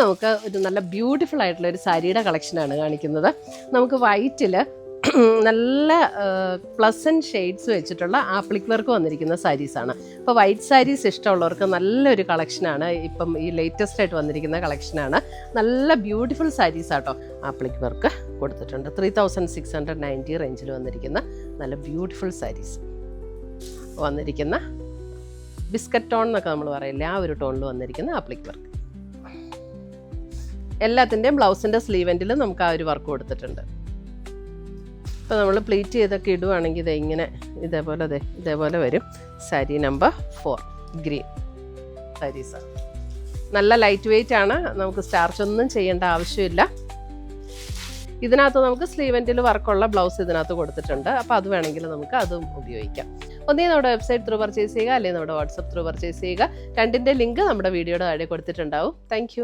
നമുക്ക് ഒരു നല്ല ബ്യൂട്ടിഫുൾ ആയിട്ടുള്ള ഒരു സാരിയുടെ കളക്ഷനാണ് കാണിക്കുന്നത്. നമുക്ക് വൈറ്റിൽ നല്ല പ്ലസൻറ്റ് ഷെയ്ഡ്സ് വെച്ചിട്ടുള്ള ആപ്ലിക് വർക്ക് വന്നിരിക്കുന്ന സാരീസാണ്. അപ്പോൾ വൈറ്റ് സാരീസ് ഇഷ്ടമുള്ളവർക്ക് നല്ലൊരു കളക്ഷനാണ്. ഇപ്പം ഈ ലേറ്റസ്റ്റ് ആയിട്ട് വന്നിരിക്കുന്ന കളക്ഷനാണ്. നല്ല ബ്യൂട്ടിഫുൾ സാരീസ് ആട്ടോ. ആപ്ലിക് വർക്ക് കൊടുത്തിട്ടുണ്ട്. 3690 റേഞ്ചിൽ വന്നിരിക്കുന്ന നല്ല ബ്യൂട്ടിഫുൾ സാരീസ് വന്നിരിക്കുന്ന ബിസ്ക്കറ്റ് ടോൺ എന്നൊക്കെ നമ്മൾ പറയില്ലേ, ആ ഒരു ടോണിൽ വന്നിരിക്കുന്ന ആപ്ലിക് വർക്ക്. എല്ലാത്തിൻ്റെയും ബ്ലൗസിൻ്റെ സ്ലീവ് എൻഡിൽ നമുക്ക് ആ ഒരു വർക്ക് കൊടുത്തിട്ടുണ്ട്. ഇപ്പോൾ നമ്മൾ പ്ലീറ്റ് ചെയ്തൊക്കെ ഇടുവാണെങ്കിൽ ഇതേപോലെ വരും. സാരി നമ്പർ 4 ഗ്രീൻ സാരീസാണ്. നല്ല ലൈറ്റ് വെയ്റ്റ് ആണ്. നമുക്ക് സ്റ്റാർച്ച് ഒന്നും ചെയ്യേണ്ട ആവശ്യമില്ല. ഇതിനകത്ത് നമുക്ക് സ്ലീവ് എൻഡിൽ വർക്കുള്ള ബ്ലൗസ് ഇതിനകത്ത് കൊടുത്തിട്ടുണ്ട്. അപ്പോൾ അത് വേണമെങ്കിൽ നമുക്ക് അതും ഉപയോഗിക്കാം. ഒന്നേ നമ്മുടെ വെബ്സൈറ്റ് ത്രൂ പർച്ചേസ് ചെയ്യുക, അല്ലെങ്കിൽ നമ്മുടെ വാട്സപ്പ് ത്രൂ പർച്ചേസ് ചെയ്യുക. രണ്ടിൻ്റെ ലിങ്ക് നമ്മുടെ വീഡിയോയുടെ താഴെ കൊടുത്തിട്ടുണ്ടാവും. താങ്ക്